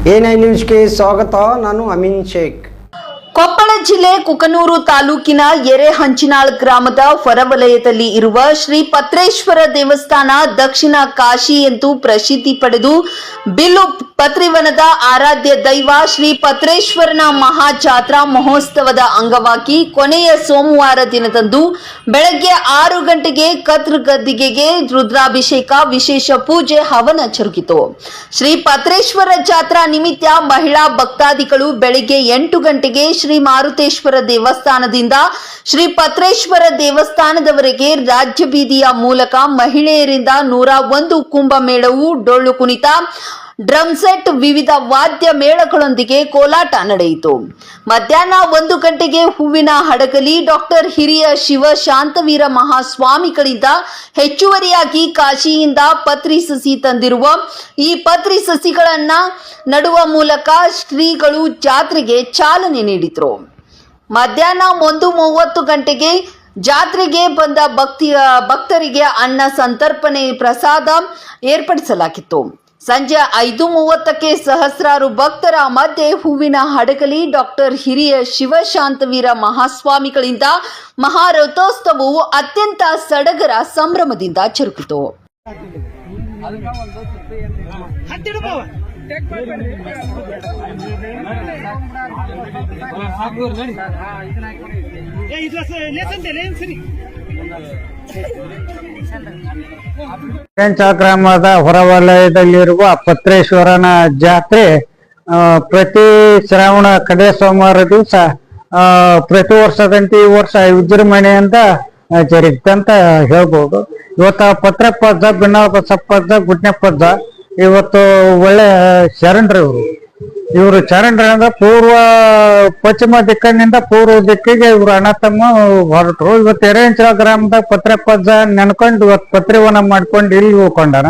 A9 ನ್ಯೂಸ್ಗೆ ಸ್ವಾಗತ. ನಾನು ಅಮೀನ್ ಶೇಖ್. ಕೊಪ್ಪಳ ಜಿಲ್ಲೆ ಕುಕನೂರು ತಾಲೂಕಿನ ಎರೆಹಂಚಿನಾಳ್ ಗ್ರಾಮದ ಹೊರವಲಯದಲ್ಲಿ ಇರುವ ಶ್ರೀ ಪತ್ರೇಶ್ವರ ದೇವಸ್ಥಾನ ದಕ್ಷಿಣ ಕಾಶಿ ಎಂದು ಪ್ರಸಿದ್ಧಿ ಪಡೆದು ಬಿಲ್ಲು ಪತ್ರಿವನದ ಆರಾಧ್ಯ ದೈವ ಶ್ರೀ ಪತ್ರೇಶ್ವರನ ಮಹಾಜಾತ್ರಾ ಮಹೋತ್ಸವದ ಅಂಗವಾಗಿ ಕೊನೆಯ ಸೋಮವಾರ ದಿನದಂದು ಬೆಳಗ್ಗೆ 6 ಗಂಟೆಗೆ ಕತ್ರ್ ಗದ್ದಿಗೆಗೆ ರುದ್ರಾಭಿಷೇಕ, ವಿಶೇಷ ಪೂಜೆ, ಹವನ ಜರುಗಿತು. ಶ್ರೀ ಪತ್ರೇಶ್ವರ ಜಾತ್ರಾ ನಿಮಿತ್ತ ಮಹಿಳಾ ಭಕ್ತಾದಿಗಳು ಬೆಳಗ್ಗೆ 8 ಗಂಟೆಗೆ ಶ್ರೀ ಮಾರುತೇಶ್ವರ ದೇವಸ್ಥಾನದಿಂದ ಶ್ರೀ ಪತ್ರೇಶ್ವರ ದೇವಸ್ಥಾನದವರೆಗೆ ರಾಜ್ಯ ಬೀದಿಯ ಮೂಲಕ ಮಹಿಳೆಯರಿಂದ 101 ಕುಂಭಮೇಳವು, ಡೊಳ್ಳು ಕುಣಿತ, ಡ್ರಮ್ ಸೆಟ್, ವಿವಿಧ ವಾದ್ಯ ಮೇಳಗಳೊಂದಿಗೆ ಕೋಲಾಟ ನಡೆಯಿತು. ಮಧ್ಯಾಹ್ನ 1 ಗಂಟೆಗೆ ಹೂವಿನ ಹಡಗಲಿ ಡಾಕ್ಟರ್ ಹಿರಿಯ ಶಿವ ಶಾಂತವೀರ ಮಹಾಸ್ವಾಮಿಗಳಿಂದ ಹೆಚ್ಚುವರಿಯಾಗಿ ಕಾಶಿಯಿಂದ ಪತ್ರಿ ಸಸಿ ತಂದಿರುವ ಈ ಪತ್ರಿ ಸಸಿಗಳನ್ನ ನಡುವ ಮೂಲಕ ಶ್ರೀಗಳು ಜಾತ್ರೆಗೆ ಚಾಲನೆ ನೀಡಿದರು. ಮಧ್ಯಾಹ್ನ 1:30 ಗಂಟೆಗೆ ಜಾತ್ರೆಗೆ ಬಂದ ಭಕ್ತರಿಗೆ ಅನ್ನ ಸಂತರ್ಪಣೆ ಪ್ರಸಾದ ಏರ್ಪಡಿಸಲಾಗಿತ್ತು. ಸಂಜೆ 5:30ಕ್ಕೆ ಸಹಸ್ರಾರು ಭಕ್ತರ ಮಧ್ಯೆ ಹೂವಿನ ಹಡಗಲಿ ಡಾಕ್ಟರ್ ಹಿರಿಯ ಶಿವಶಾಂತವೀರ ಮಹಾಸ್ವಾಮಿಗಳಿಂದ ಮಹಾರಥೋತ್ಸವವು ಅತ್ಯಂತ ಸಡಗರ ಸಂಭ್ರಮದಿಂದ ಜರುಗಿತು. ಗ್ರಾಮದ ಹೊರವಲಯದಲ್ಲಿರುವ ಪತ್ರೇಶ್ವರನ ಜಾತ್ರೆ ಪ್ರತಿ ಶ್ರಾವಣ ಕಡೆ ಸೋಮವಾರ ದಿವಸ ಪ್ರತಿ ವರ್ಷದಂತೆ ಈ ವರ್ಷ ವಿಜೃಂಭಣೆಯಿಂದ ಜರುಗಿತಂತ ಹೇಳ್ಬೋದು. ಇವತ್ತ ಪತ್ರಪ್ಪಜ್ಜ, ಬಿನ್ನಪ್ಪಜ್ಜ, ಗುಡ್ನಪ್ಪಜ್ಜ ಇವತ್ತು ಒಳ್ಳೆ ಶರಣರು. ಇವರು ಶರಣರ ಅಂದ್ರೆ ಪಶ್ಚಿಮ ದಿಕ್ಕಿನಿಂದ ಪೂರ್ವ ದಿಕ್ಕಿಗೆ ಇವರು ಅಣ್ಣ ತಮ್ಮ ಹೊರಟರು. ಇವತ್ತು ಎರೆಹಂಚಿನಾಳ್ ಗ್ರಾಮದಾಗ ಪತ್ರಪ್ಪಜ್ಜ ನೆನ್ಕೊಂಡು ಇವತ್ತು ಪತ್ರಿವನ ಮಾಡ್ಕೊಂಡು ಇಲ್ಲಿ ಉಳ್ಕೊಂಡಾರ.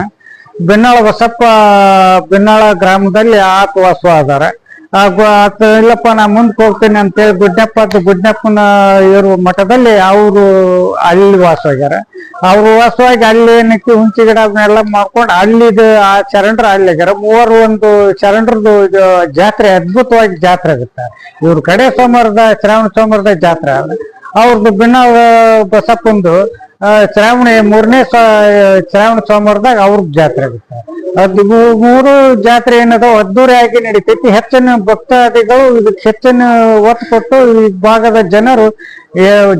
ಬಿನ್ನಾಳ ಗ್ರಾಮದಲ್ಲಿ ವಾಸವಾದಾರ. ಇಲ್ಲಪ್ಪ ನಾ ಮುಂದಕ್ಕೆ ಹೋಗ್ತೀನಿ ಅಂತೇಳಿ ಗುಡ್ನಪ್ಪನ ಇರುವ ಮಠದಲ್ಲಿ ಅವರು ಅಲ್ಲಿ ವಾಸವಾಗ್ಯಾರ. ಅವ್ರು ವಾಸವಾಗಿ ಅಲ್ಲಿ ಏನಕ್ಕೆ ಹುಂಚಿ ಗಿಡ ಅದನ್ನೆಲ್ಲ ಮಾಡ್ಕೊಂಡು ಅಲ್ಲಿದು ಆ ಶರಣರು ಅಲ್ಲಿ ಆಗ್ಯಾರ. ಮೂವರು ಒಂದು ಶರಣರದು ಜಾತ್ರೆ ಅದ್ಭುತವಾಗಿ ಜಾತ್ರೆ ಆಗುತ್ತೆ. ಇವ್ರ ಕಡೆ ಶ್ರಾವಣ ಸೋಮವಾರದ ಜಾತ್ರೆ ಅವ್ರದ್ದು ಬಿನ್ನಾಳ ಬಸಪ್ಪಂದು ಮೂರನೇ ಶ್ರಾವಣ ಸೋಮವಾರದಾಗ ಅವ್ರದ್ದು ಜಾತ್ರೆ ಆಗುತ್ತೆ. ಅದು ಮೂರು ಜಾತ್ರೆ ಏನದ ಅದ್ದೂರಿಯಾಗಿ ನಡೀತೈತಿ. ಹೆಚ್ಚಿನ ಭಕ್ತಾದಿಗಳು ಇದಕ್ಕೆ ಹೆಚ್ಚಿನ ಒತ್ತು ಕೊಟ್ಟು ಈ ಭಾಗದ ಜನರು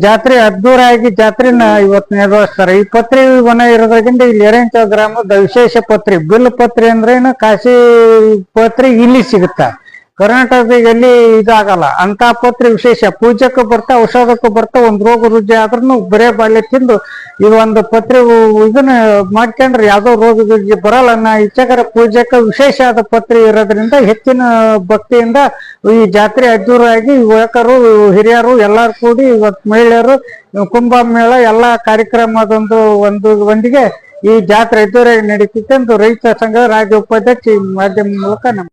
ಜಾತ್ರೆ ಅದ್ದೂರಿಯಾಗಿ ಜಾತ್ರೆನ ಇವತ್ತು ನಿರ್ವಹಿಸ್ತಾರೆ. ಈ ಪತ್ರಿ ವನ ಇರೋದ್ರಿಂದ ಇಲ್ಲಿ ಎರೆಹಂಚಿನಾಳ್ ಗ್ರಾಮದ ವಿಶೇಷ ಪತ್ರಿ, ಬಿಲ್ ಪತ್ರಿ ಅಂದ್ರೆ ಕಾಶಿ ಪತ್ರಿ ಇಲ್ಲಿ ಸಿಗುತ್ತ. ಕರ್ನಾಟಕದಾಗ ಎಲ್ಲಿ ಇದಾಗಲ್ಲ ಅಂತ ಪತ್ರಿ ವಿಶೇಷ. ಪೂಜೆಕ್ಕೂ ಬರ್ತಾ, ಔಷಧಕ್ಕೂ ಬರ್ತಾ, ಒಂದ್ ರೋಗ ರುಜಿ ಆದ್ರೂ ಬರೇ ಬಾಲ್ಯ ತಿಂದು ಇದು ಒಂದು ಪತ್ರಿ ಇದನ್ನ ಮಾಡ್ಕೊಂಡ್ರೆ ಯಾವ್ದೋ ರೋಗ ರುಜಿ ಬರಲ್ಲ ಅನ್ನೋ ಇಚ್ಛೆಗರ ಪೂಜೆಕ್ಕ ವಿಶೇಷ ಆದ ಪತ್ರಿ ಇರೋದ್ರಿಂದ ಹೆಚ್ಚಿನ ಭಕ್ತಿಯಿಂದ ಈ ಜಾತ್ರೆ ಅದ್ದೂರಿಯಾಗಿ ಯುವಕರು, ಹಿರಿಯರು ಎಲ್ಲಾರು ಕೂಡಿ ಇವತ್ತು ಮಹಿಳೆಯರು ಕುಂಭಮೇಳ ಎಲ್ಲಾ ಕಾರ್ಯಕ್ರಮದೊಂದು ಒಂದಿಗೆ ಈ ಜಾತ್ರೆ ಅದ್ದೂರಿಯಾಗಿ ನಡೀತಿತ್ತು ಎಂದು ರೈತ ಸಂಘದ ರಾಜ್ಯ ಉಪಾಧ್ಯಕ್ಷ ಮಾಧ್ಯಮ ಮೂಲಕ ನಮ್ಮ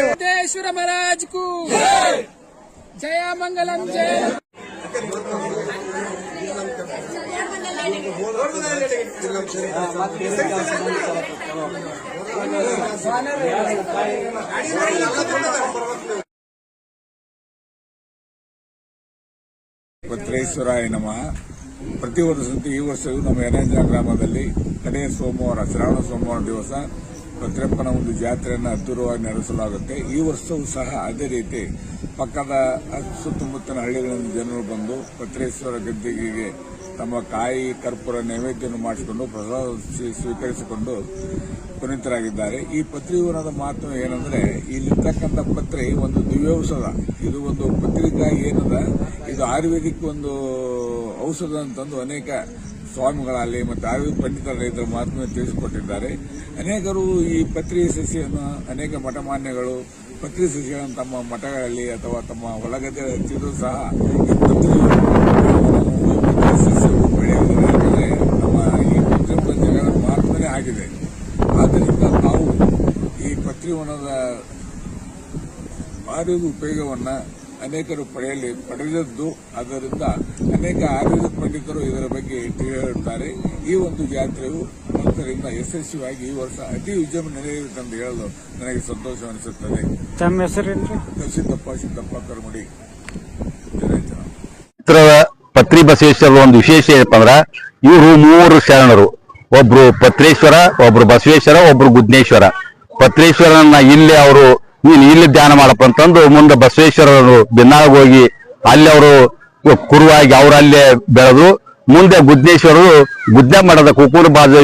सिद्धेश्वर महाराज को जय मंगलम जय। ಪತ್ರೇಶ್ವರಾಯ ನಮಃ. ಪ್ರತಿ ವರ್ಷದಂತೆ ಈ ವರ್ಷವೂ ನಮ್ಮ ಎರೆಹಂಚಿನಾಳ್ ಗ್ರಾಮದಲ್ಲಿ ಕಡೆಯ ಸೋಮವಾರ, ಶ್ರಾವಣ ಸೋಮವಾರ ದಿವಸ ಪತ್ರಪ್ಪನ ಒಂದು ಜಾತ್ರೆಯನ್ನು ಅದ್ದೂರವಾಗಿ ನಡೆಸಲಾಗುತ್ತೆ. ಈ ವರ್ಷವೂ ಸಹ ಅದೇ ರೀತಿ ಪಕ್ಕದ ಸುತ್ತಮುತ್ತಲಿನ ಹಳ್ಳಿಗಳಿಂದ ಜನರು ಬಂದು ಪತ್ರೇಶ್ವರ ಗದ್ದಿಗೆಗೆ ತಮ್ಮ ಕಾಯಿ ಕರ್ಪೂರ ನೈವೇದ್ಯವನ್ನು ಮಾಡಿಸಿಕೊಂಡು ಪ್ರಸಾದ ಸ್ವೀಕರಿಸಿಕೊಂಡು ಪುನೀತರಾಗಿದ್ದಾರೆ. ಈ ಪತ್ರಿವನದ ಮಾತು ಏನಂದ್ರೆ ಇಲ್ಲಿರ್ತಕ್ಕಂಥ ಪತ್ರಿ ಒಂದು ದಿವ್ಯೌಷಧ. ಇದು ಒಂದು ಪತ್ರಿಕಾ ಏನದ, ಇದು ಆಯುರ್ವೇದಿಕ್ ಒಂದು ಔಷಧ ಅಂತಂದು ಅನೇಕ ಸ್ವಾಮಿಗಳಲ್ಲಿ ಮತ್ತು ಆಯುರ್ವೇದ ಪಂಡಿತರ ರೈತರ ಮಾತನ್ನು ತಿಳಿಸಿಕೊಟ್ಟಿದ್ದಾರೆ. ಅನೇಕರು ಈ ಪತ್ರಿ ಸಸಿಯನ್ನು ಅನೇಕ ಮಠಮಾನ್ಯಗಳು ಪತ್ರಿ ಸಸಿಗಳನ್ನು ತಮ್ಮ ಮಠಗಳಲ್ಲಿ ಅಥವಾ ತಮ್ಮ ಹೊಲಗದ್ದೆ ಹಚ್ಚಿದ್ರು ಸಹ ಈ ಪತ್ರಿ ಸಸ್ಯವು ಬೆಳೆಯುವುದಿಲ್ಲ. ಯಾಕಂದರೆ ನಮ್ಮ ಈ ಪತ್ರಿ ಮಹಾತ್ಮನೇ ಆಗಿದೆ. ಆದ್ದರಿಂದ ನಾವು ಈ ಪತ್ರಿವನದ ಭಾರಿ ಉಪಯೋಗವನ್ನು ಅನೇಕರು ಪಡೆದದ್ದು. ಆದ್ದರಿಂದ ಅನೇಕ ಆಯುರ್ವೇದ ಪಂಡಿತರು ಇದರ ಬಗ್ಗೆ ಹೇಳುತ್ತಾರೆ. ಈ ಒಂದು ಜಾತ್ರೆಯು ಭಕ್ತರಿಂದ ಯಶಸ್ವಿಯಾಗಿ ಈ ವರ್ಷ ಅತಿ ವಿಜೃಂಭಣೆ ನಡೆಯುತ್ತಂದು ಹೇಳಲು ನನಗೆ ಸಂತೋಷವೆನಿಸುತ್ತದೆ. ತಮ್ಮ ಹೆಸರೇನ್ರಿ? ಸಿದ್ದಪ್ಪ ಕರ್ಮಡಿ. ಪತ್ರಿ ಬಸವೇಶ್ವರ ಒಂದು ವಿಶೇಷ ಏನಪ್ಪ ಅಂದ್ರ ಇವರು 3 ಶರಣರು. ಒಬ್ರು ಪತ್ರೇಶ್ವರ, ಒಬ್ರು ಬಸವೇಶ್ವರ, ಒಬ್ರು ಗುದ್ನೇಶ್ವರ. ಪತ್ರೇಶ್ವರನ ಇಲ್ಲಿ ಅವರು ನೀನು ಇಲ್ಲಿ ಧ್ಯಾನ ಮಾಡಪ್ಪ ಅಂತಂದು ಮುಂದೆ ಬಸವೇಶ್ವರರು ಬೆನ್ನಾಳಗ್ ಹೋಗಿ ಅಲ್ಲಿ ಅವರು ಕುರುವಾಗಿ ಅವ್ರು ಅಲ್ಲೇ ಬೆಳೆದ್ರು. ಮುಂದೆ ಗುದ್ನೇಶ್ವರರು ಗುದ್ದೆ ಮಠದ ಕುಕೂರು ಬಾಜು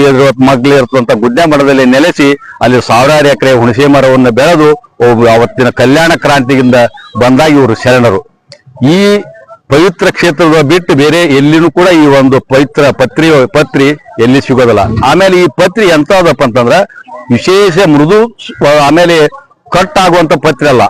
ಮಗ್ಲು ಇರ್ತಂತ ಗುದ್ದೆ ಮಠದಲ್ಲಿ ನೆಲೆಸಿ ಅಲ್ಲಿ 1000 ಎಕರೆ ಹುಣಸೆ ಮರವನ್ನು ಬೆಳೆದು ಅವತ್ತಿನ ಕಲ್ಯಾಣ ಕ್ರಾಂತಿಯಿಂದ ಬಂದಾಗ ಇವರು ಶರಣರು. ಈ ಪವಿತ್ರ ಕ್ಷೇತ್ರದ ಬಿಟ್ಟು ಬೇರೆ ಎಲ್ಲಿನೂ ಕೂಡ ಈ ಒಂದು ಪವಿತ್ರ ಪತ್ರಿ ಎಲ್ಲಿ ಸಿಗೋದಿಲ್ಲ. ಆಮೇಲೆ ಈ ಪತ್ರಿ ಎಂತದಪ್ಪ ಅಂತಂದ್ರ ವಿಶೇಷ ಮೃದು, ಆಮೇಲೆ ಕಟ್ ಆಗುವಂತ ಪತ್ರಿ ಅಲ್ಲ.